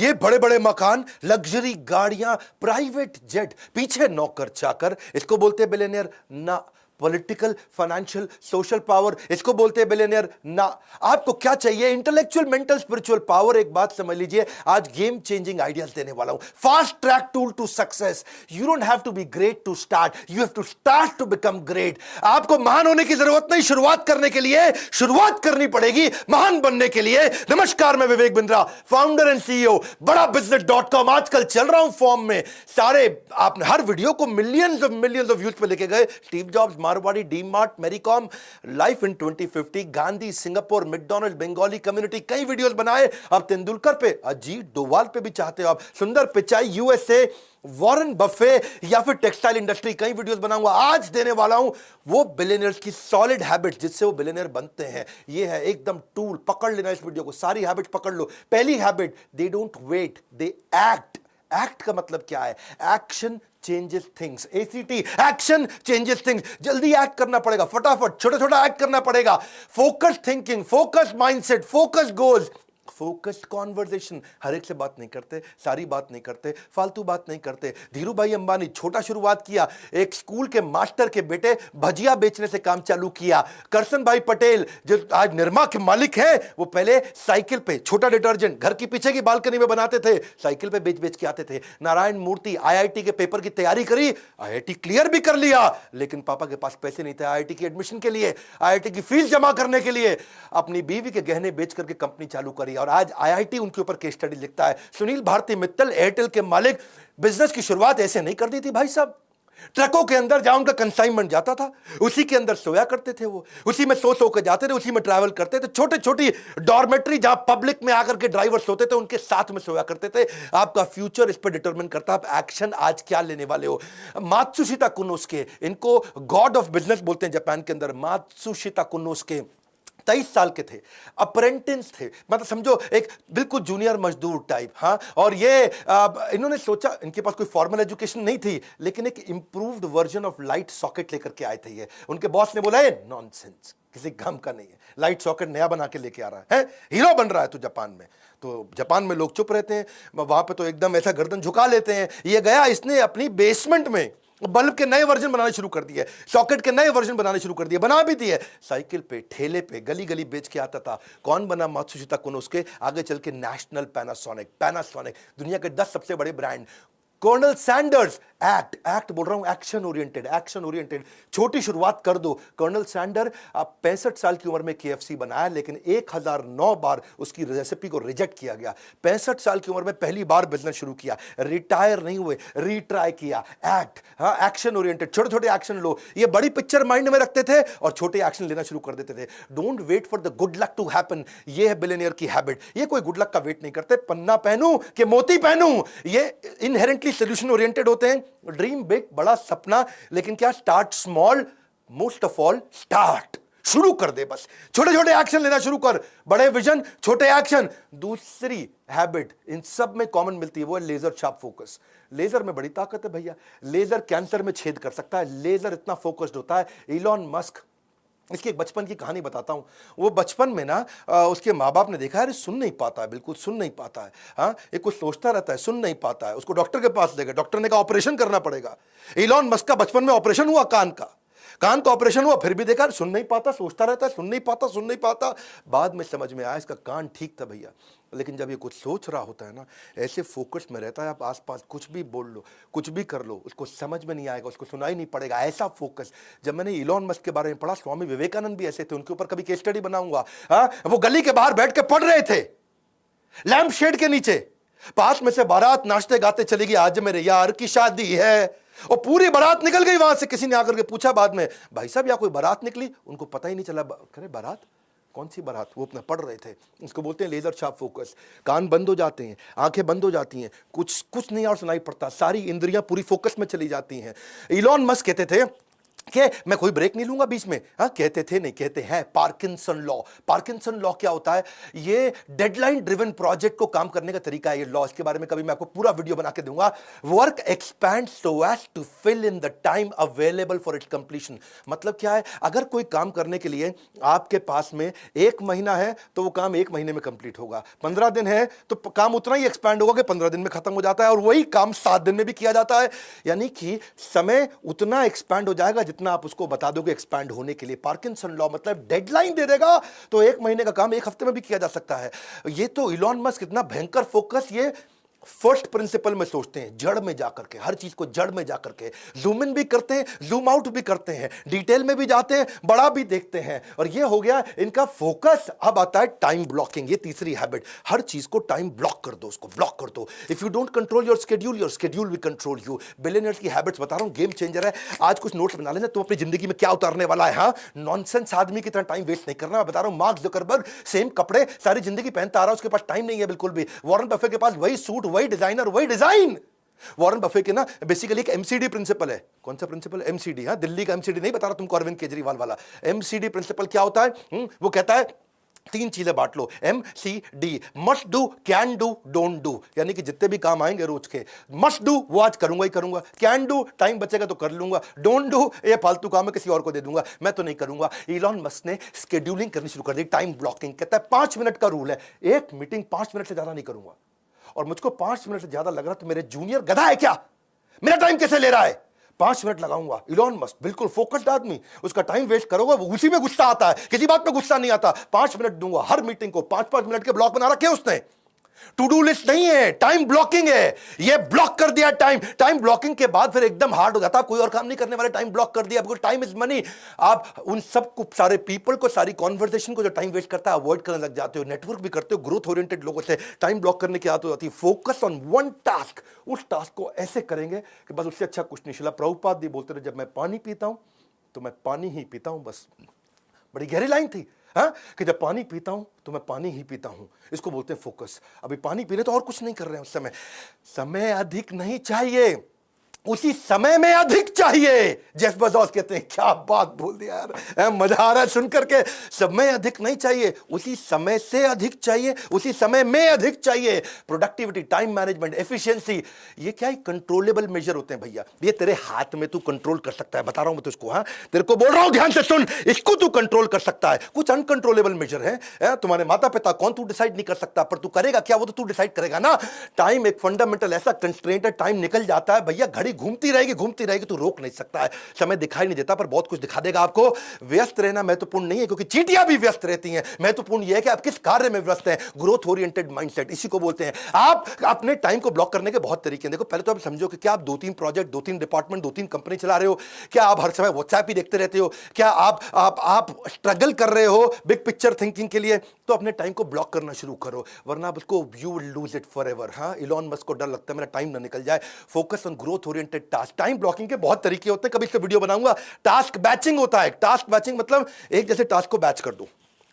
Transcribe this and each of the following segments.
ये बड़े बड़े मकान, लग्जरी गाड़ियां, प्राइवेट जेट, पीछे नौकर चाकर, इसको बोलते हैं बिलियनियर ना। पॉलिटिकल, फाइनेंशियल, सोशल पावर, इसको बोलते हैं बिलियनियर ना। आपको क्या चाहिए? Intellectual, mental, spiritual power. एक बात समझ लीजिए, आज गेम चेंजिंग आइडियाज देने वाला हूं। Fast track tool to success. You don't have to be great to start, you have to start to become great. आपको महान होने की जरूरत नहीं, शुरुआत करने के लिए शुरुआत करनी पड़ेगी महान बनने के लिए। नमस्कार, मैं Vivek Bindra, founder and CEO बड़ा बिजनेस.com। आजकल चल रहा हूं फॉर्म में। सारे आपने हर वीडियो को मिलियंस ऑफ व्यूज पे लेके गए। Steve Jobs, Marwari, D-Mart, Mary Kom, life in 2050, Gandhi, Singapore, McDonald, Bengali community, कई वीडियोस बनाए। अब तेंदुलकर पे, अजीत डोवाल पे भी चाहते हो आप, सुंदर पिचाई, यूएसए, वॉरेन बफे, या फिर टेक्सटाइल इंडस्ट्री, कई वीडियोस बनाऊंगा। आज देने वाला हूं वो बिलियनियर्स की सॉलिड हैबिट्स जिससे वो बिलियनियर बनते हैं। ये है एकदम टूल, पकड़ लेना इस वीडियो को, सारी हैबिट्स पकड़ लो। पहली habit, they don't wait, they act. Act का मतलब क्या है? Action changes things. ACT, action changes things. जल्दी एक्ट करना पड़ेगा, फटाफट छोटा छोटा एक्ट करना पड़ेगा। Focus thinking, focus mindset, focus goals, focused conversation. हर एक से बात नहीं करते, सारी बात नहीं करते, फालतू बात नहीं करते। धीरू भाई अंबानी, छोटा शुरुआत किया, एक स्कूल के मास्टर के बेटे भजिया बेचने से काम चालू किया। करसन भाई पटेल जो आज निरमा के मालिक हैं, वो पहले साइकिल पे छोटा डिटर्जेंट घर की पीछे की बालकनी में बनाते थे, साइकिल पे बेच बेच के आते थे। नारायण मूर्ति, आईआईटी के पेपर की तैयारी करी, आईआईटी क्लियर भी कर लिया, लेकिन पापा के पास पैसे नहीं थे आईआईटी की एडमिशन के लिए, आईआईटी की फीस जमा करने के लिए। अपनी बीवी के गहने बेच करके कंपनी चालू करी और आज आईआईटी उनके ऊपर केस स्टडी लिखता है। सुनील भारती मित्तल, एयरटेल के मालिक, बिजनेस की शुरुआत ऐसे नहीं कर दी थी भाई साहब। ट्रकों के अंदर जहां उनका कंसाइनमेंट जाता था, उसी के अंदर सोया करते थे वो, उसी में सो के जाते थे, उसी में ट्रैवल करते थे। छोटी छोटी डॉर्मेट्री जहां पब्लिक में आकर के ड्राइवर सोते थे, उनके साथ में सोया करते थे। आपका फ्यूचर इस पर डिटरमिन करता है आप एक्शन आज क्या लेने वाले हो। मात्सुशिता कुनोस्के, इनको गॉड ऑफ बिजनेस बोलते हैं जापान के अंदर। मात्सुशिता कुनोस्के 23 साल के थे, अप्रेंटिस थे, मतलब समझो एक बिल्कुल जूनियर मजदूर टाइप। हाँ, और ये इन्होंने सोचा, इनके पास कोई फॉर्मल एजुकेशन नहीं थी, लेकिन एक improved version of light socket लेकर के आए थे ये। उनके बॉस ने बोला है नॉनसेंस, किसी काम का नहीं है, लाइट सॉकेट नया बना के लेके आ रहा है, हीरो बन रहा है तू जापान में। तो जापान में लोग चुप रहते हैं, वहां पे तो एकदम ऐसा गर्दन झुका लेते हैं। ये गया, इसने अपनी बेसमेंट में बल्ब के नए वर्जन बनाने शुरू कर दिए, सॉकेट के नए वर्जन बनाने शुरू कर दिए, बना भी दिए। साइकिल पे, ठेले पे, गली गली बेच के आता था। कौन बना? मात्सुशिता कुनोस्के। आगे चल के नेशनल पैनासोनिक, दुनिया के 10 सबसे बड़े ब्रांड। कर्नल सैंडर्स, एक्ट बोल रहा हूं, एक्शन ओरिएंटेड। छोटी शुरुआत कर दो। कर्नल सैंडर 65 साल की उम्र में केएफसी बनाया, लेकिन 1009 बार उसकी रेसिपी को रिजेक्ट किया गया। 65 साल की उम्र में पहली बार बिजनेस शुरू किया, रिटायर नहीं हुए, रीट्राई किया। एक्ट, हाँ, एक्शन ओरिएंटेड, छोटे छोटे एक्शन लो। ये बड़ी पिक्चर माइंड में रखते थे और छोटे एक्शन लेना शुरू कर देते थे। Don't wait for the good luck to happen, ये है बिलियनियर की हैबिट। ये कोई गुड लक का वेट नहीं करते, पन्ना पहनूं कि मोती पहनूं, ये इनहेरेंटली सोल्यूशन ओरिएंटेड होते हैं। ड्रीम बिग, बड़ा सपना, लेकिन क्या? Start small, most of all start. शुरू कर दे, बस छोटे छोटे एक्शन लेना शुरू कर। बड़े विजन, छोटे एक्शन। दूसरी हैबिट इन सब में कॉमन मिलती है, वो है लेजर शार्प फोकस। लेजर में बड़ी ताकत है भैया, लेजर कैंसर में छेद कर सकता है, लेजर इतना फोकस्ड होता है। इलॉन मस्क, इसकी एक बचपन की कहानी बताता हूं। वो बचपन में ना उसके माँ बाप ने देखा, अरे सुन नहीं पाता है, बिल्कुल सुन नहीं पाता है, हाँ, ये कुछ सोचता रहता है, सुन नहीं पाता है। उसको डॉक्टर के पास ले गए, डॉक्टर ने कहा ऑपरेशन करना पड़ेगा। इलॉन मस्क का बचपन में ऑपरेशन हुआ, कान का ऑपरेशन हुआ, फिर भी देखा सुन नहीं पाता, सोचता रहता है, सुन नहीं पाता। बाद में समझ में आया इसका कान ठीक था भैया, लेकिन जब ये कुछ सोच रहा होता है ना, ऐसे फोकस में रहता है, आप आसपास कुछ भी बोल लो, कुछ भी कर लो, उसको समझ में नहीं आएगा, उसको सुनाई नहीं पड़ेगा, ऐसा फोकस। जब मैंने इलॉन मस्क के बारे में पढ़ा, स्वामी विवेकानंद भी ऐसे थे, उनके ऊपर कभी केस स्टडी बनाऊंगा। हाँ, वो गली के बाहर बैठ के पढ़ रहे थे, लैंप शेड के नीचे, पास में से बारात नाचते गाते चली गई, आज मेरे यार की शादी है, और पूरी बारात निकल गई वहां से। किसी ने आकर के पूछा बाद में, भाई साहब यहाँ कोई बारात निकली? उनको पता ही नहीं चला। करे बारात? कौन सी बारात? वो अपना पढ़ रहे थे। इसको बोलते हैं लेजर शार्प फोकस। कान बंद हो जाते हैं, आंखें बंद हो जाती हैं, कुछ नहीं और सुनाई पड़ता, सारी इंद्रियां पूरी फोकस में चली जाती हैं। इलॉन मस्क कहते थे कि मैं कोई ब्रेक नहीं लूंगा बीच में। हाँ, कहते थे नहीं, कहते हैं पार्किंसन लॉ। पार्किंसन लॉ क्या होता है? ये डेडलाइन ड्रिवन प्रोजेक्ट को काम करने का तरीका है ये लॉ। इसके बारे में कभी मैं आपको पूरा वीडियो बना के दूंगा। Work expand so as to fill in the time available for its completion. मतलब क्या है? अगर कोई काम करने के लिए आपके पास में 1 महीना है तो वो काम 1 महीने में कंप्लीट होगा। 15 दिन है तो काम उतना ही एक्सपैंड होगा कि 15 दिन में खत्म हो जाता है, और वही काम 7 दिन में भी किया जाता है। यानी कि समय उतना एक्सपैंड हो जाएगा जितना आप उसको बता दोगे एक्सपैंड होने के लिए। पार्किंसन लॉ मतलब डेडलाइन दे देगा तो 1 महीने का काम 1 हफ्ते में भी किया जा सकता है। ये तो इलॉन मस्क कितना भयंकर फोकस ये फर्स्ट प्रिंसिपल में सोचते हैं, जड़ में जाकर के, हर चीज को जड़ में जाकर के जूम इन भी करते हैं, जूम आउट भी करते हैं, डिटेल में भी जाते हैं, बड़ा भी देखते हैं, और ये हो गया इनका फोकस। अब आता है टाइम ब्लॉकिंग, ये तीसरी हैबिट। हर चीज को टाइम ब्लॉक कर दो, उसको ब्लॉक कर दो। If you don't control your schedule will control you. Billionaires की हैबिट्स बता रहा हूं, गेम चेंजर है। आज कुछ नोट्स बना लेना, तुम अपनी जिंदगी में क्या उतारने वाला है। हाँ, नॉनसेंस आदमी की तरह टाइम वेस्ट नहीं करना। मैं बता रहा हूं, मार्क ज़करबर्ग सेम कपड़े सारी जिंदगी पहनता आ रहा है, उसके पास टाइम नहीं है बिल्कुल भी। वॉरेन बफे के पास वही सूट, वही डिजाइनर, वही डिजाइन। वॉरेन बफे के ना बेसिकली एक एमसीडी प्रिंसिपल है। कौन सा प्रिंसिपल? एमसीडी। हाँ, दिल्ली का एमसीडी नहीं बता रहा तुमको, अरविंद केजरीवाल वाला। एमसीडी प्रिंसिपल क्या होता है? वो कहता है 3 चीजें बांट लो, MCD। Must do, can do, don't do. यानी कि जितने भी काम आएंगे रोज के, मस्ट डू वो आज करूंगा ही करूंगा, कैन डू टाइम बचेगा तो कर लूंगा, डोंट डू ये फालतू काम है किसी और को दे दूंगा, मैं तो नहीं करूंगा। इलॉन मस्क ने शेड्यूलिंग करनी शुरू कर दी, टाइम ब्लॉकिंग। कहता है 5 मिनट का रूल है, एक मीटिंग 5 मिनट से ज्यादा नहीं करूंगा। और मुझको 5 मिनट से ज्यादा लग रहा तो मेरे जूनियर गधा है क्या? मेरा टाइम कैसे ले रहा है? 5 मिनट लगाऊंगा। इलॉन मस्क बिल्कुल फोकस्ड आदमी, उसका टाइम वेस्ट करोगे वो उसी में गुस्सा आता है, किसी बात पे गुस्सा नहीं आता। 5 मिनट दूंगा हर मीटिंग को, 5-5 मिनट के ब्लॉक बना रखे उसने। टू डू लिस्ट नहीं है, टाइम ब्लॉकिंग है। ये ब्लॉक कर दिया टाइम। टाइम ब्लॉकिंग के बाद फिर एकदम हार्ड हो जाता है, कोई और काम नहीं करने वाले, टाइम ब्लॉक कर दिया, बिकॉज़ टाइम इज मनी। आप उन सब को, सारे पीपल को, सारी कॉन्वर्सेशन को जो टाइम वेस्ट करता है अवॉइड करने लग जाते हो। नेटवर्क भी करते हो ग्रोथ ओरिएंटेड लोगों से। टाइम ब्लॉक करने की आदत हो जाती है। फोकस ऑन वन टास्क, उस टास्क को ऐसे करेंगे कि बस उससे अच्छा कुछ नहीं। शिला प्रभुपाद भी बोलते रहे, जब मैं पानी पीता हूं तो मैं पानी ही पीता हूं, बस। बड़ी गहरी लाइन थी। हाँ, कि जब पानी पीता हूं तो मैं पानी ही पीता हूं। इसको बोलते हैं फोकस। अभी पानी पी रहे तो और कुछ नहीं कर रहे हैं उस समय। समय अधिक नहीं चाहिए, उसी समय में अधिक चाहिए। जेफ बेज़ोस कहते हैं, क्या बात बोल दिया यार, मजा आ रहा है सुन करके। समय अधिक नहीं चाहिए, उसी समय से अधिक चाहिए, उसी समय में अधिक चाहिए। प्रोडक्टिविटी, टाइम मैनेजमेंट, एफिशिएंसी, ये क्या है? कंट्रोलेबल मेजर होते हैं भैया। ये तेरे हाथ में तू कंट्रोल कर सकता है, बता रहा हूं मैं तुझको। हाँ, तेरे को बोल रहा हूं, ध्यान से सुन, इसको तू कंट्रोल कर सकता है। कुछ अनकंट्रोलेबल मेजर है, तुम्हारे माता पिता कौन, तू डिसाइड नहीं कर सकता, पर तू करेगा क्या वो तो तू डिसाइड करेगा ना। टाइम एक फंडामेंटल ऐसा कंस्ट्रेंट है, टाइम निकल जाता है भैया, घड़ी घूमती रहेगी, तू रोक नहीं सकता है। समय दिखाई नहीं देता पर बहुत कुछ दिखा देगा आपको। व्यस्त रहना महत्वपूर्ण नहीं है, क्योंकि चींटियां भी व्यस्त रहती हैं। महत्वपूर्ण यह है कि आप किस कार्य में व्यस्त हैं। ग्रोथ ओरिएंटेड माइंडसेट, इसी को बोलते हैं। आप अपने टाइम को ब्लॉक करने के बहुत तरीके हैं। देखो, पहले तो आप समझो कि क्या आप 2-3 प्रोजेक्ट, 2-3 डिपार्टमेंट, 2-3 कंपनी चला रहे हो? क्या आप हर समय व्हाट्सएप ही देखते रहते हो? क्या आप स्ट्रगल कर रहे हो बिग पिक्चर थिंकिंग के लिए? तो अपने टाइम को ब्लॉक करना शुरू करो, वरना आप उसको you will lose it forever. हाँ, इलॉन मस्क को डर लगता है मेरा टाइम ना निकल जाए। Focus on growth oriented task. Time blocking के बहुत तरीके होते हैं, कभी इस पे वीडियो बनाऊंगा। टास्क बैचिंग होता है। टास्क बैचिंग मतलब एक जैसे टास्क को बैच कर दो,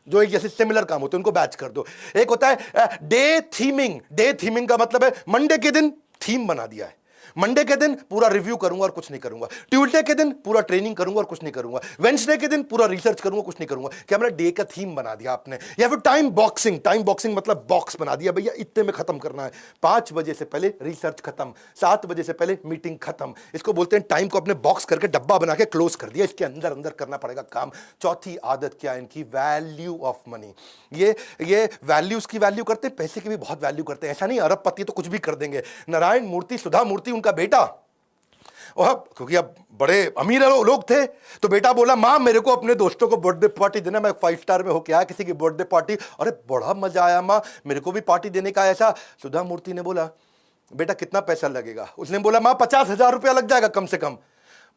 जो एक जैसे सिमिलर काम होते हैं उनको बैच कर दो। एक होता है डे थीमिंग। डे थीमिंग का मतलब है मंडे के दिन थीम बना दिया है, मंडे के दिन पूरा रिव्यू करूंगा और कुछ नहीं करूंगा, ट्यूसडे के दिन पूरा ट्रेनिंग करूंगा और कुछ नहीं करूंगा, वेडनेसडे के दिन पूरा रिसर्च करूंगा, कुछ नहीं करूंगा। क्या मेरा डे का थीम बना दिया आपने? या फिर टाइम बॉक्सिंग। टाइम बॉक्सिंग मतलब बॉक्स बना दिया, भैया इतने में खत्म करना है, 5 बजे से पहले रिसर्च खत्म, 7 बजे से पहले मीटिंग खत्म। इसको बोलते हैं टाइम को अपने बॉक्स करके डब्बा बना के क्लोज कर दिया, इसके अंदर अंदर करना पड़ेगा काम। चौथी आदत क्या है इनकी? Value of money. ये वैल्यूज की वैल्यू करते हैं, पैसे की भी बहुत वैल्यू करते हैं। ऐसा नहीं अरबपति तो कुछ भी कर देंगे। नारायण मूर्ति, सुधा मूर्ति उनका बेटा, और क्योंकि अब बड़े अमीर लोग थे तो बेटा बोला, माँ मेरे को अपने दोस्तों को बर्थडे पार्टी देना, मैं 5 स्टार में होके आया किसी की बर्थडे पार्टी, अरे बड़ा मजा आया माँ, मेरे को भी पार्टी देने का। ऐसा सुधा मूर्ति ने बोला, बेटा कितना पैसा लगेगा? उसने बोला, माँ 50,000 रुपया लग जाएगा कम से कम।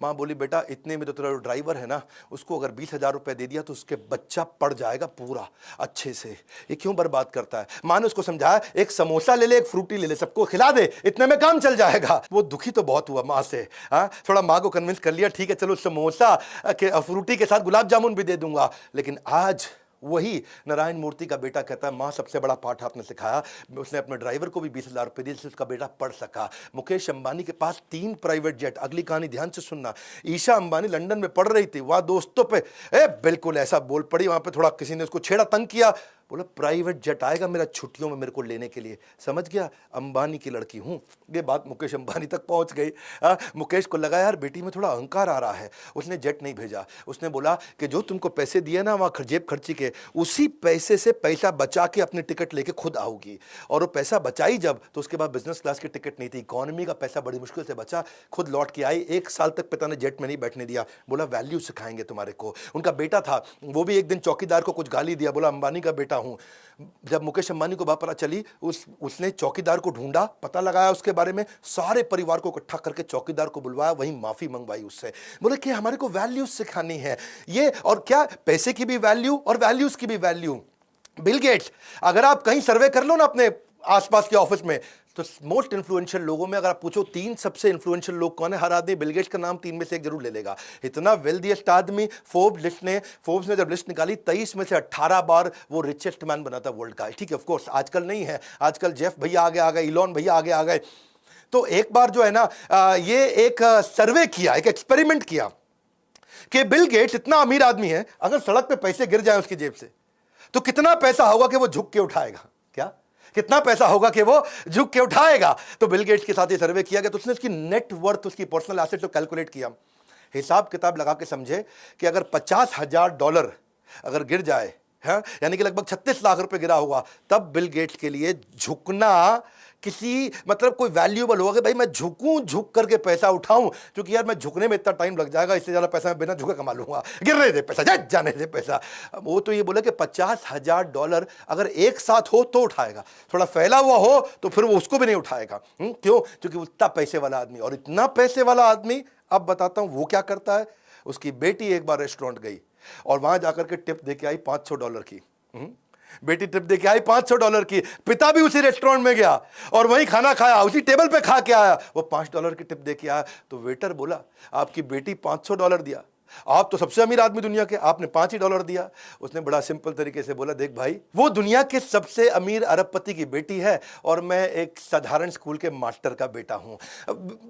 माँ बोली, बेटा इतने में तो तेरा ड्राइवर है ना, उसको अगर 20,000 रुपये दे दिया तो उसके बच्चा पड़ जाएगा पूरा अच्छे से, ये क्यों बर्बाद करता है? माँ ने उसको समझाया, एक समोसा ले ले, एक फ्रूटी ले ले, सबको खिला दे, इतने में काम चल जाएगा। वो दुखी तो बहुत हुआ माँ से। हाँ, थोड़ा माँ को कन्विंस कर लिया, ठीक है चलो समोसा के फ्रूटी के साथ गुलाब जामुन भी दे दूंगा। लेकिन आज वही नारायण मूर्ति का बेटा कहता है, माँ सबसे बड़ा पाठ आपने सिखाया। उसने अपने ड्राइवर को भी 20,000 रुपये दिए जिससे उसका बेटा पढ़ सका। मुकेश अंबानी के पास 3 प्राइवेट जेट। अगली कहानी ध्यान से सुनना। ईशा अंबानी लंदन में पढ़ रही थी, वहां दोस्तों पे बिल्कुल ऐसा बोल पड़ी, वहां पे थोड़ा किसी ने उसको छेड़ा, तंग किया, बोला प्राइवेट जेट आएगा मेरा छुट्टियों में मेरे को लेने के लिए। समझ गया, अंबानी की लड़की हूं। ये बात मुकेश अंबानी तक पहुंच गई। मुकेश को लगा यार बेटी में थोड़ा अहंकार आ रहा है। उसने जेट नहीं भेजा। उसने बोला कि जो तुमको पैसे दिए ना वहां जेब खर्ची के, उसी पैसे से पैसा बचा के अपनी टिकट लेके खुद आओगी। और वो पैसा बचाई जब, तो उसके बाद बिजनेस क्लास की टिकट नहीं थी, इकोनॉमी का पैसा बड़ी मुश्किल से बचा, खुद लौट के आई। 1 साल तक पिता ने जेट में नहीं बैठने दिया, बोला वैल्यू सिखाएंगे तुम्हारे को। उनका बेटा था, वो भी एक दिन चौकीदार को कुछ गाली दिया, बोला अंबानी का बेटा हूं। जब मुकेश अंबानी को बात पता चली, उसने चौकीदार को ढूंढा, पता लगाया उसके बारे में, सारे परिवार को इकट्ठा करके चौकीदार को बुलवाया, वहीं माफी मंगवाई उससे। बोले कि हमारे को वैल्यूज सिखानी है ये, और क्या पैसे की भी वैल्यू और वैल्यूज की भी वैल्यू। बिल गेट्स, अगर आप कहीं सर्वे कर लो ना अपने आसपास के ऑफिस में, तो मोस्ट इन्फ्लुएंशियल लोगों में अगर आप पूछो 3 सबसे इन्फ्लुएंशियल लोग कौन है, हर आदमी बिल गेट्स का नाम 3 में से एक जरूर ले लेगा। इतना वेल्दीएस्ट आदमी। फोर्ब्स ने जब लिस्ट निकाली, 23 में से 18 बार वो रिचेस्ट मैन बना था वर्ल्ड का। ठीक है, ऑफ कोर्स आजकल नहीं है, आजकल जेफ भैया आगे आ गए, इलॉन भैया आगे आ गए। तो एक बार जो है ना, ये एक सर्वे किया, एक एक्सपेरिमेंट किया कि बिल गेट्स इतना अमीर आदमी है, अगर सड़क पे पैसे गिर जाए उसकी जेब से, तो कितना पैसा होगा कि वो झुक के उठाएगा। क्या कितना पैसा होगा कि वो झुक के उठाएगा। तो बिल गेट्स के साथ ये सर्वे किया गया, तो उसने उसकी नेट वर्थ, उसकी पर्सनल एसेट को कैलकुलेट किया, हिसाब किताब लगा के समझे कि अगर $50,000 अगर गिर जाए, है यानी कि लगभग 36 लाख रुपए गिरा होगा, तब बिल गेट्स के लिए झुकना किसी मतलब कोई वैल्यूएबल होगा कि भाई मैं झुकूं, झुक करके पैसा उठाऊं, क्योंकि यार मैं झुकने में इतना टाइम लग जाएगा, इससे ज्यादा पैसा मैं बिना झुके कमा लूंगा, गिरने दे पैसा, जाने दे पैसा। वो तो ये बोले कि $50,000 अगर एक साथ हो तो उठाएगा, थोड़ा फैला हुआ हो तो फिर वो उसको भी नहीं उठाएगा। क्यों? क्योंकि उतना पैसे वाला आदमी, और इतना पैसे वाला आदमी, अब बताता हूं वो क्या करता है। उसकी बेटी एक बार रेस्टोरेंट गई और वहां जाकर के टिप दे के आई $500 की। बेटी टिप दे के आई $500 की। पिता भी उसी रेस्टोरेंट में गया और वहीं खाना खाया, उसी टेबल पे खा के आया, वो $5 की टिप दे के आया। तो वेटर बोला आपकी बेटी $500 दिया, आप तो सबसे अमीर आदमी दुनिया के, आपने $5 ही दिया। उसने बड़ा सिंपल तरीके से बोला, देख भाई, वो दुनिया के सबसे अमीर अरबपति की बेटी है और मैं एक साधारण स्कूल के मास्टर का बेटा हूं।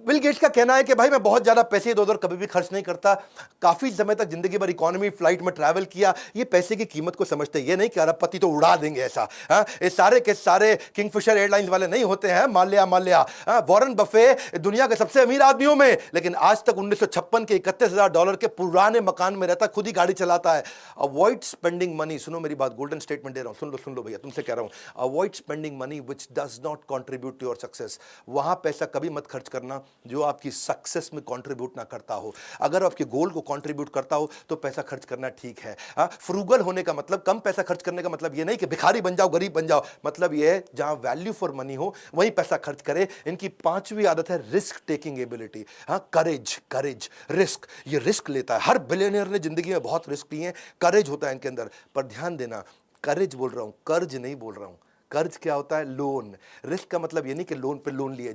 बिल गेट्स का कहना है कि भाई मैं बहुत ज्यादा पैसे इधर उधर कभी भी खर्च नहीं करता, काफी समय तक जिंदगी भर इकोनॉमी फ्लाइट में ट्रैवल किया, ये पैसे की कीमत को समझते, ये नहीं कि अरबपति तो उड़ा देंगे ऐसा। ये सारे के सारे किंगफिशर एयरलाइंस वाले नहीं होते हैं, माल्या। वॉरेन बफे दुनिया के सबसे अमीर आदमियों में, लेकिन आज तक 1956 के $31,000 के पुराने मकान में रहता, खुद ही गाड़ी चलाता है। अवॉइड स्पेंडिंग मनी, सुनो मेरी बात, गोल्डन स्टेटमेंट दे रहा हूं, सुन लो भैया, तुमसे कह रहा हूं, avoid spending money which does not contribute to your success. वहां पैसा कभी मत खर्च करना जो आपकी सक्सेस में कंट्रीब्यूट ना करता हो। अगर आपके गोल को कंट्रीब्यूट करता हो तो पैसा खर्च करना ठीक है। फ्रूगल होने का मतलब, कम पैसा खर्च करने का मतलब ये नहीं कि भिखारी बन जाओ, गरीब बन जाओ, मतलब ये है जहां वैल्यू फॉर मनी हो वहीं पैसा खर्च करे। इनकी 5वीं आदत है रिस्क टेकिंग एबिलिटी। करेज, रिस्क, ये रिस्क लेता है। हर बिलियनियर ने जिंदगी में बहुत रिस्क लिए हैं, करेज होता है इनके अंदर। पर ध्यान देना, करेज बोल रहा हूं, कर्ज नहीं बोल रहा हूं। कर्ज क्या होता है? लोन। रिस्क का मतलब ये नहीं कि लोन पे लोन लिए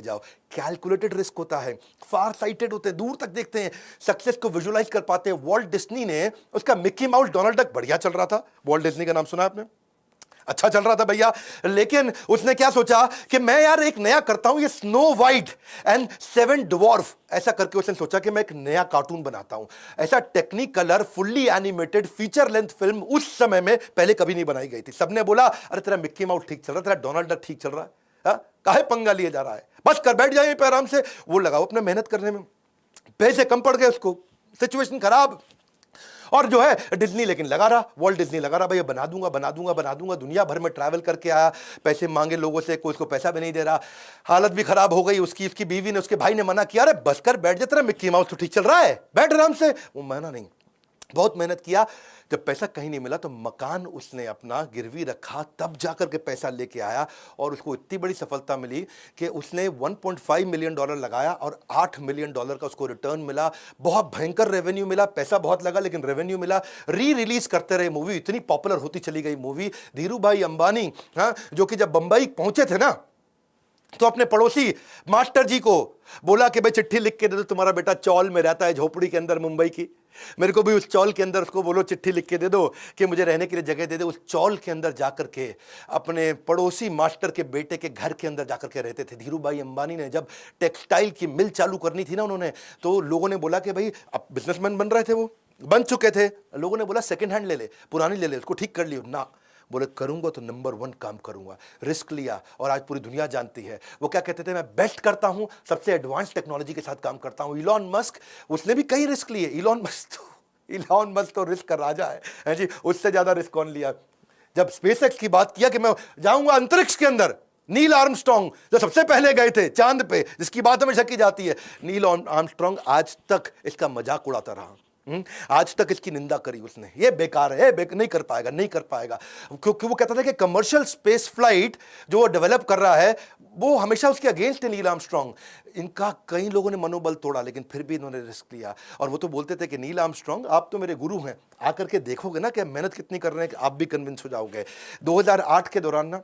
जाओ, कैलकुलेटेड रिस्क होता है, फार साइटेड होते हैं, दूर तक देखते हैं, सक्सेस को विजुअलाइज कर पाते हैं। वॉल्ट डिज्नी ने, उसका मिक्की माउस डोनाल्ड डक बढ़िया चल रहा था, वॉल्ट डिज्नी का नाम सुना आपने, अच्छा चल रहा था भैया, लेकिन उसने क्या सोचा कि मैं यार एक नया करता हूं, ये स्नो वाइट एंड 7 ड्वार्फ, ऐसा करके उसने सोचा कि मैं एक नया कार्टून बनाता हूं। ऐसा technique colour fully animated feature length film उस समय में पहले कभी नहीं बनाई गई थी। सबने बोला अरे तेरा मिक्की माउस ठीक चल रहा है, तेरा डोनाल्ड डक ठीक चल रहा है, काहे पंगा लिए जा रहा है, बस कर बैठ जाइए पे आराम से। वो लगाओ अपने मेहनत करने में, पैसे कम पड़ गए उसको, सिचुएशन खराब। और जो है डिज्नी लेकिन लगा रहा, वॉल्ट डिज्नी लगा रहा, भैया बना दूंगा, दुनिया भर में ट्रैवल करके आया, पैसे मांगे लोगों से, कोई उसको पैसा भी नहीं दे रहा, हालत भी खराब हो गई उसकी बीवी ने, उसके भाई ने मना किया, अरे बस कर बैठ जा, तेरा मिक्की माउस तो ठीक चल रहा है, बैठ आराम से। वो माना नहीं, बहुत मेहनत किया, जब पैसा कहीं नहीं मिला तो मकान उसने अपना गिरवी रखा, तब जाकर के पैसा लेके आया, और उसको इतनी बड़ी सफलता मिली कि उसने $1.5 मिलियन लगाया और $8 मिलियन का उसको रिटर्न मिला। बहुत भयंकर रेवेन्यू मिला, पैसा बहुत लगा लेकिन रेवेन्यू मिला। रिलीज करते रहे मूवी, इतनी पॉपुलर होती चली गई मूवी। धीरू भाई अंबानी, जो कि जब बंबई पहुंचे थे ना, तो अपने पड़ोसी मास्टर जी को बोला कि भाई चिट्ठी लिख के दे दो, तुम्हारा बेटा चौल में रहता है झोपड़ी के अंदर मुंबई की, मेरे को भी उस चौल के अंदर उसको बोलो चिट्ठी लिख के दे दो कि मुझे रहने के लिए जगह दे दो। उस चौल के अंदर जाकर के अपने पड़ोसी मास्टर के बेटे के घर के अंदर जाकर के रहते थे। धीरू भाई अंबानी ने जब टेक्सटाइल की मिल चालू करनी थी ना उन्होंने, तो लोगों ने बोला कि भाई अब बिजनेसमैन बन रहे थे, वो बन चुके थे, लोगों ने बोला सेकेंड हैंड ले ले, पुरानी ले ले, उसको ठीक कर लियो ना। बोले करूंगा तो नंबर 1 काम करूंगा। रिस्क लिया और आज पूरी दुनिया जानती है। वो क्या कहते थे, मैं बेस्ट करता हूं, सबसे एडवांस टेक्नोलॉजी के साथ काम करता हूं। इलॉन मस्क, उसने भी कई रिस्क लिए। इलॉन मस्क तो रिस्क का राजा है जी, उससे ज्यादा रिस्क कौन लिया। जब स्पेसएक्स की बात किया कि मैं जाऊंगा अंतरिक्ष के अंदर, नील आर्मस्ट्रांग जो सबसे पहले गए थे चांद पे, जिसकी बात हमेशा की जाती है, नील आर्मस्ट्रांग आज तक इसका मजाक उड़ाता रहा। आज तक इसकी निंदा करी उसने, ये बेकार है, नहीं कर पाएगा, नहीं कर पाएगा, क्योंकि वो कहता था कि कमर्शियल स्पेस फ्लाइट जो वो डेवलप कर रहा है वो हमेशा उसके अगेंस्ट है नील आर्मस्ट्रांग। इनका कई लोगों ने मनोबल तोड़ा, लेकिन फिर भी इन्होंने रिस्क लिया। और वो तो बोलते थे कि नील आर्मस्ट्रांग आप तो मेरे गुरु हैं, आकर के देखोगे ना कि मेहनत कितनी कर रहे हैं कि आप भी कन्विंस हो जाओगे। 2008 के दौरान ना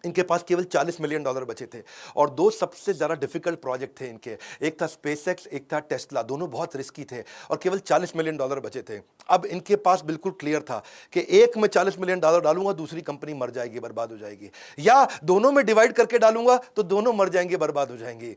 इनके पास केवल $40 मिलियन बचे थे और 2 सबसे ज़्यादा डिफिकल्ट प्रोजेक्ट थे इनके, एक था स्पेसएक्स, एक था टेस्ला। दोनों बहुत रिस्की थे और केवल $40 मिलियन बचे थे। अब इनके पास बिल्कुल क्लियर था कि एक में $40 मिलियन डालूंगा, दूसरी कंपनी मर जाएगी, बर्बाद हो जाएगी, या दोनों में डिवाइड करके डालूंगा तो दोनों मर जाएंगे, बर्बाद हो जाएंगी।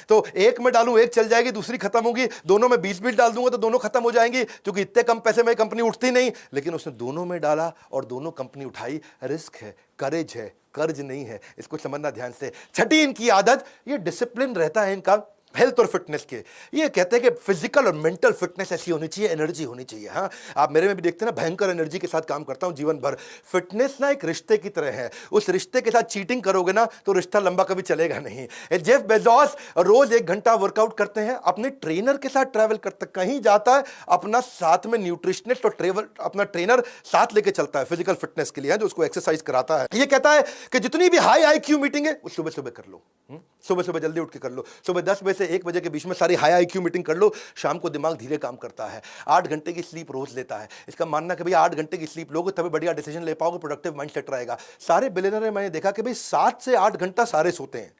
तो एक में डालूं, एक चल जाएगी, दूसरी खत्म होगी, दोनों में 20 डाल दूंगा तो दोनों खत्म हो जाएंगी, क्योंकि इतने कम पैसे में कंपनी उठती नहीं। लेकिन उसने दोनों में डाला और दोनों कंपनी उठाई। रिस्क है, करेज है, कर्ज नहीं है, इसको समझना ध्यान से। छठी इनकी आदत, ये डिसिप्लिन रहता है इनका हेल्थ और फिटनेस के। ये कहते हैं कि फिजिकल और मेंटल फिटनेस ऐसी होनी चाहिए, एनर्जी होनी चाहिए। हाँ, आप मेरे में भी देखते हैं ना, भयंकर एनर्जी के साथ काम करता हूं जीवन भर। फिटनेस ना एक रिश्ते की तरह है, उस रिश्ते के साथ चीटिंग करोगे ना तो रिश्ता लंबा कभी चलेगा नहीं। जेफ बेजोस रोज 1 घंटा वर्कआउट करते हैं, अपने ट्रेनर के साथ ट्रैवल करते, कहीं जाता है अपना साथ में न्यूट्रिशनिस्ट और अपना ट्रेनर साथ लेके चलता है फिजिकल फिटनेस के लिए, जो उसको एक्सरसाइज कराता है। ये कहता है कि जितनी भी हाई आईक्यू मीटिंग है वो सुबह सुबह कर लो, सुबह सुबह जल्दी उठ के कर लो। सुबह 10 बजे से 1 बजे के बीच में सारी हाई आईक्यू मीटिंग कर लो। शाम को दिमाग धीरे काम करता है। 8 घंटे की स्लीप रोज लेता है। इसका मानना कि भाई 8 घंटे की स्लीप लोगे तभी बढ़िया डिसीजन ले पाओगे, प्रोडक्टिव माइंडसेट रहेगा। सारे बिलियनर मैंने देखा कि भाई 7 से 8 घंटा सारे सोते हैं,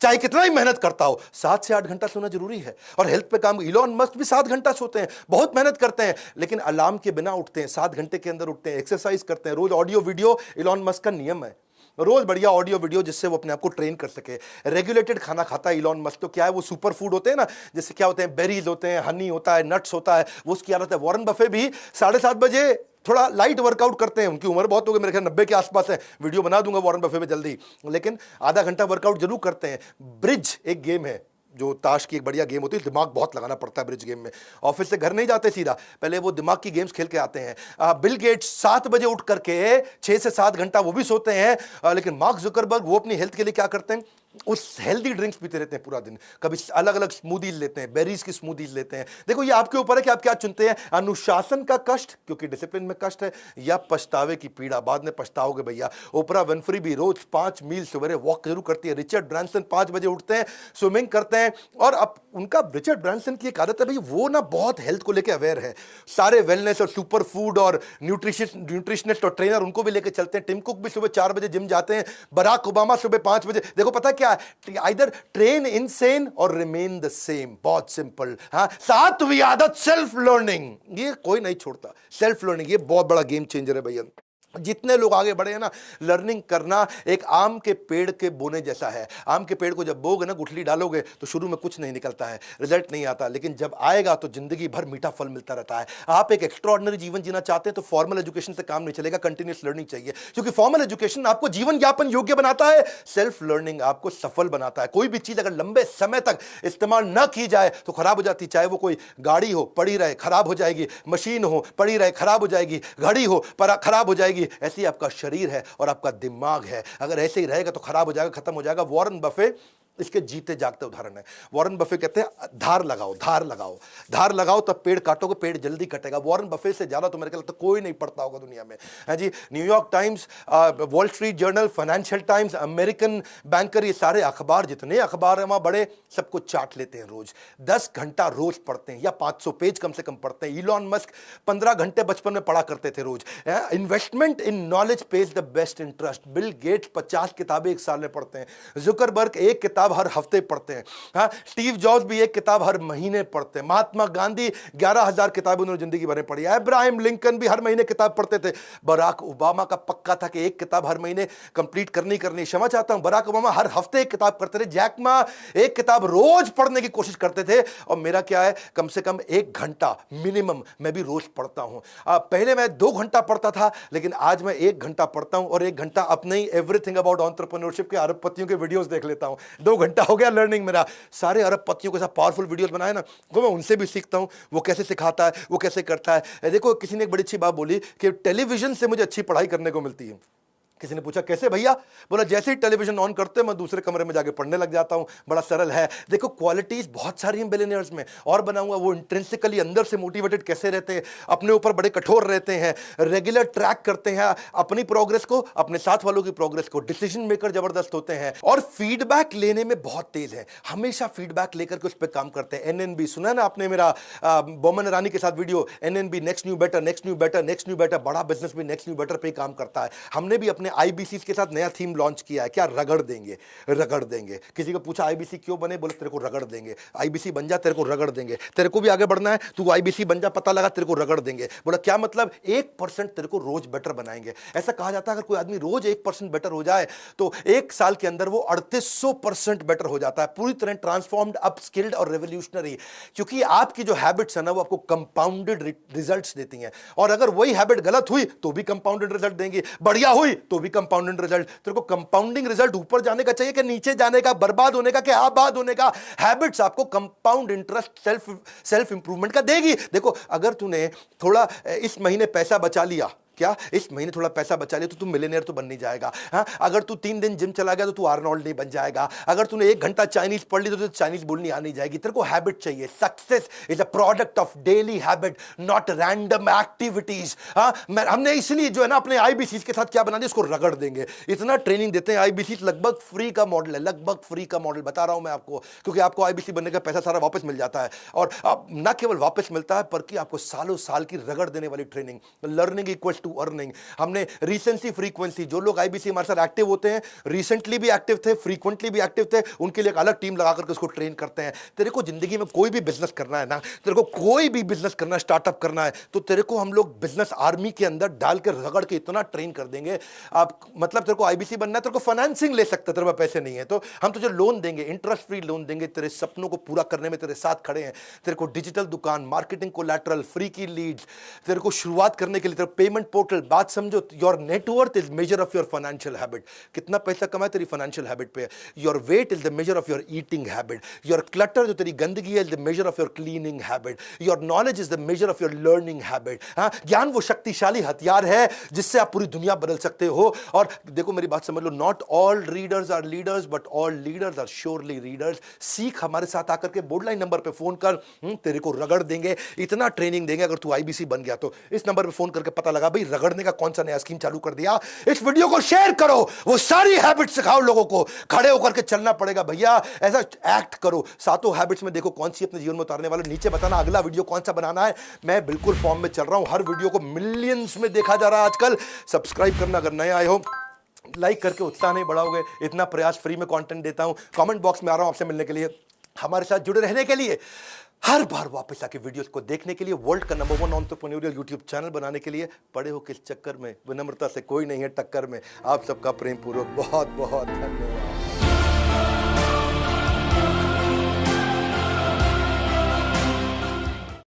चाहे कितना ही मेहनत करता हो, 7 से 8 घंटा सोना जरूरी है। और हेल्थ पे काम, इलॉन मस्क भी 7 घंटा सोते हैं, बहुत मेहनत करते हैं, लेकिन अलार्म के बिना उठते हैं, 7 घंटे के अंदर उठते हैं, एक्सरसाइज करते हैं, रोज ऑडियो वीडियो। इलॉन मस्क का नियम है रोज बढ़िया ऑडियो वीडियो, जिससे वो अपने आप को ट्रेन कर सके। रेगुलेटेड खाना खाता है इलॉन मस्क। तो क्या है, वो सुपर फूड होते हैं ना, जैसे क्या होते हैं, बेरीज होते हैं, हनी होता है, नट्स होता है, वो उसकी आदत है। वॉरेन बफे भी 7:30 बजे थोड़ा लाइट वर्कआउट करते हैं। उनकी उम्र बहुत हो गई, मेरे ख्याल 90 के आसपास है। वीडियो बना दूंगा वॉरेन बफे में जल्दी, लेकिन आधा घंटा वर्कआउट जरूर करते हैं। ब्रिज एक गेम है, जो ताश की एक बढ़िया गेम होती है, दिमाग बहुत लगाना पड़ता है ब्रिज गेम में। ऑफिस से घर नहीं जाते सीधा, पहले वो दिमाग की गेम्स खेल के आते हैं। बिल गेट्स 7 बजे उठ करके 6 से 7 घंटा वो भी सोते हैं। लेकिन मार्क जुकरबर्ग वो अपनी हेल्थ के लिए क्या करते हैं, उस हेल्दी ड्रिंक्स पीते रहते हैं पूरा दिन। कभी अलग अलग स्मूदीज लेते हैं, बेरीज की स्मूदीज लेते हैं। देखो ये आपके ऊपर है कि आप क्या चुनते हैं, अनुशासन का कष्ट क्योंकि डिसिप्लिन में कष्ट है, या पछतावे की पीड़ा, बाद में पछताओगे भैया। ओपरा विनफ्री भी रोज 5 मील सवेरे वॉक जरूर करती है। रिचर्ड ब्रांसन 5 बजे उठते हैं, स्विमिंग करते हैं। और अब उनका, रिचर्ड ब्रांसन की एक आदत है भाई, वो ना बहुत हेल्थ को लेकर अवेयर है। सारे वेलनेस और सुपर फूड और न्यूट्रिशनिस्ट और ट्रेनर उनको भी लेकर चलते हैं। टिम कुक भी सुबह 4 बजे जिम जाते हैं। बराक ओबामा सुबह 5 बजे। देखो पता क्या, आइदर ट्रेन इनसेन और रिमेन द सेम। बहुत सिंपल। हाँ, 7वीं आदत सेल्फ लर्निंग, ये कोई नहीं छोड़ता। सेल्फ लर्निंग ये बहुत बड़ा गेम चेंजर है भैया। जितने लोग आगे बढ़े हैं ना, लर्निंग करना एक आम के पेड़ के बोने जैसा है। आम के पेड़ को जब बोगे ना, गुठली डालोगे तो शुरू में कुछ नहीं निकलता है, रिजल्ट नहीं आता, लेकिन जब आएगा तो जिंदगी भर मीठा फल मिलता रहता है। आप एक एक्स्ट्रॉर्डिनरी जीवन जीना चाहते हैं तो फॉर्मल एजुकेशन से काम नहीं चलेगा, कंटिन्यूस लर्निंग चाहिए। क्योंकि फॉर्मल एजुकेशन आपको जीवन यापन योग्य बनाता है, सेल्फ लर्निंग आपको सफल बनाता है। कोई भी चीज अगर लंबे समय तक इस्तेमाल न की जाए तो खराब हो जाती। चाहे वो कोई गाड़ी हो, पड़ी रहे खराब हो जाएगी, मशीन हो पड़ी रहे खराब हो जाएगी, घड़ी हो पर खराब हो जाएगी। ऐसी आपका शरीर है और आपका दिमाग है, अगर ऐसे ही रहेगा तो खराब हो जाएगा, खत्म हो जाएगा। वॉरेन बफे इसके जीते जागते उदाहरण है। वॉरेन बफे कहते हैं धार लगाओ, धार लगाओ, धार लगाओ, तब पेड़ काटोगे, पेड़ जल्दी कटेगा। वॉरेन बफे से ज्यादा तो मेरे को लगता है कोई नहीं पढ़ता होगा दुनिया में, है जी। New York Times, Wall Street Journal, Financial Times, American Banker, ये सारे अखबार, जितने अखबार हैं वहां बड़े, सबको चाट लेते हैं रोज। 10 घंटा रोज पढ़ते हैं, या 500 पेज कम से कम पढ़ते हैं। इलॉन मस्क 15 घंटे बचपन में पढ़ा करते थे रोज। Investment in knowledge pays the best interest. Bill Gates 50 किताबें एक साल में पढ़ते हैं। जुकरबर्ग एक किताब हर हफ्ते पढ़ते हैं। हाँ, स्टीव जॉब्स भी एक किताब हर महीने पढ़ते हैं। महात्मा गांधी 11,000 किताबें उन्होंने जिंदगी भर में पढ़ी। अब्राहम लिंकन भी हर महीने किताब पढ़ते थे। बराक ओबामा का पक्का था कि एक किताब हर महीने कंप्लीट करनी करनी। क्षमा चाहता हूं, बराक ओबामा हर हफ्ते एक किताब करते थे। जैक मा एक किताब रोज पढ़ने की कोशिश करते थे। और मेरा क्या है, कम से कम 1 घंटा मिनिमम मैं भी रोज पढ़ता हूं। पहले मैं 2 घंटा पढ़ता था, लेकिन आज मैं 1 घंटा पढ़ता हूं, और 1 घंटा अपने ही एवरीथिंग अबाउट एंटरप्रेन्योरशिप के अरबपतियों के वीडियोस देख लेता हूं। 2 घंटा हो गया लर्निंग मेरा। सारे अरबपतियों के साथ पावरफुल वीडियोस बनाए ना, तो मैं उनसे भी सीखता हूं, वो कैसे सिखाता है, वो कैसे करता है। देखो, किसी ने एक बड़ी अच्छी बात बोली कि टेलीविजन से मुझे अच्छी पढ़ाई करने को मिलती है। किसी ने पूछा कैसे भैया? बोला जैसे ही टेलीविजन ऑन करते हैं मैं दूसरे कमरे में जाके पढ़ने लग जाता हूं। बड़ा सरल है। देखो, क्वालिटीज बहुत सारी हैं बिलियनियर्स में, और बनाऊंगा। वो इंट्रिंसिकली अंदर से मोटिवेटेड कैसे रहते हैं, अपने ऊपर बड़े कठोर रहते हैं, रेगुलर ट्रैक करते हैं अपनी प्रोग्रेस को, अपने साथ वालों की प्रोग्रेस को, डिसीजन मेकर जबरदस्त होते हैं, और फीडबैक लेने में बहुत तेज है। हमेशा फीडबैक लेकर के उस पर काम करते हैं। एनएनबी सुना है ना आपने मेरा बोमन ईरानी के साथ video, NNB next new better, next new better, next new better. बड़ा बिजनेस भी नेक्स्ट न्यू बेटर पे काम करता है। हमने भी अपने आईबीसी के साथ नया थीम लॉन्च किया है, क्या? रगड़ देंगे, रगड़ देंगे। किसी को पूछा आईबीसी क्यों बने? बोले तेरे को रगड़ देंगे। आईबीसी बन जा, तेरे को रगड़ देंगे। तेरे को भी आगे बढ़ना है, तू आईबीसी बन जा, पता लगा, तेरे को रगड़ देंगे। बोला क्या मतलब? 1% तेरे को रोज बेटर बनाएंगे। ऐसा कहा जाता है अगर कोई आदमी रोज 1% बेटर हो जाए तो 1 साल के अंदर वो 3800% बेटर हो जाता है, पूरी तरह ट्रांसफॉर्म्ड, अपस्किल्ड और रेवोल्यूशनरी। क्योंकि आपकी जो हैबिट्स है ना, वो आपको कंपाउंडेड रिजल्ट्स देती हैं, और अगर वही हैबिट गलत हुई तो भी कंपाउंडेड रिजल्ट देंगे, बढ़िया हुई तो भी कंपाउंडेड रिजल्ट। तेरे को कंपाउंडिंग रिजल्ट ऊपर जाने का चाहिए कि नीचे जाने का, बर्बाद होने का कि आबाद होने का? हैबिट्स आपको कंपाउंड इंटरेस्ट, सेल्फ इंप्रूवमेंट का देगी। देखो, अगर तूने थोड़ा इस महीने पैसा बचा लिया, क्या इस महीने थोड़ा पैसा बचा लिया, तो तू मिलियनेयर तो बन नहीं जाएगा। हाँ, अगर तू 3 दिन जिम चला गया तो तू आर्नोल्ड नहीं बन जाएगा। अगर तूने 1 घंटा चाइनीज पढ़ ली तो चाइनीज बोलनी आ नहीं जाएगी। तेरे को हैबिट चाहिए। Success is a product of daily habit, not random activities. हाँ, हमने इसलिए जो है ना अपने आईबीसी के साथ क्या बना दिया, इसको रगड़ देंगे। इतना ट्रेनिंग देते हैं आईबीसी, लगभग फ्री का मॉडल है, लगभग फ्री का मॉडल बता रहा हूं मैं आपको, क्योंकि आपको आईबीसी बनने का पैसा सारा वापस मिल जाता है। और न केवल वापस मिलता है, बल्कि आपको सालों साल की रगड़ देने वाली training. Learning equals to earning. हमने रिसेंसी फ्रीक्वेंसी, जो लोग आईबीसी हमारे साथ एक्टिव होते हैं, रिसेंटली भी एक्टिव थे, फ्रीक्वेंटली भी एक्टिव थे, उनके लिए एक अलग टीम लगा करके उसको ट्रेन करते हैं। तेरे को जिंदगी में कोई भी बिजनेस करना है ना, तेरे को कोई भी बिजनेस करना है, स्टार्टअप करना है, तो तेरे को हम लोग बिजनेस आर्मी के अंदर डाल के रगड़ के इतना ट्रेन कर देंगे। आप मतलब तेरे को आईबीसी बनना है, तेरे को फाइनेंसिंग ले सकते, तेरे पास पैसे नहीं है तो हम तुझे लोन देंगे, इंटरेस्ट फ्री लोन देंगे, तेरे सपनों को पूरा करने में तेरे साथ खड़े हैं। तेरे को डिजिटल दुकान, मार्केटिंग कोलैटरल, फ्री की लीड्स, तेरे को शुरुआत करने के लिए तेरे पेमेंट पोर्टल। बात समझो, your net worth is measure of your financial habit. कितना पैसा कमाए तेरी फाइनेंशियल हैबिट पे। Your weight is the measure of your eating habit. Your clutter, जो तेरी गंदगी है, is the measure of your cleaning habit. Your knowledge is the measure of your learning habit. हाँ, ज्ञान वो शक्तिशाली हथियार है जिससे आप पूरी दुनिया बदल सकते हो। और देखो मेरी बात समझ लो, not all readers are leaders, but all leaders are surely readers. सीख, हमारे साथ आकर के बोर्डलाइन नंबर पे फोन कर, तेरे को रगड़ देंगे, इतना ट्रेनिंग देंगे। अगर तू आईबीसी बन गया तो इस नंबर पे फोन करके पता लगा भाई रगड़ने का कौन सा नया स्कीम चालू कर दिया। इस वीडियो को शेयर करो, वो सारी हैबिट सिखाओ लोगों को। खड़े होकर के चलना पड़ेगा भैया, ऐसा एक्ट करो। 7 हैबिट्स में देखो कौन सी अपने जीवन में उतारने वाले। नीचे बताना अगला वीडियो कौन सा बनाना है। मैं बिल्कुल फॉर्म में चल रहा हूं, हर वीडियो को मिलियंस में देखा जा रहा है आजकल। सब्सक्राइब करना अगर नए आए हो, लाइक करके उत्साह नहीं बढ़ाओगे। इतना प्रयास, फ्री में कंटेंट देता हूं। कमेंट बॉक्स में आ रहा हूं आपसे मिलने के लिए, हमारे साथ जुड़े रहने के लिए, हर बार वापस आके वीडियोस को देखने के लिए, वर्ल्ड का नंबर 1 एंटरप्रेन्योरियल यूट्यूब चैनल बनाने के लिए। पड़े हो किस चक्कर में? विनम्रता से कोई नहीं है टक्कर में। आप सबका प्रेम पूर्वक बहुत बहुत धन्यवाद।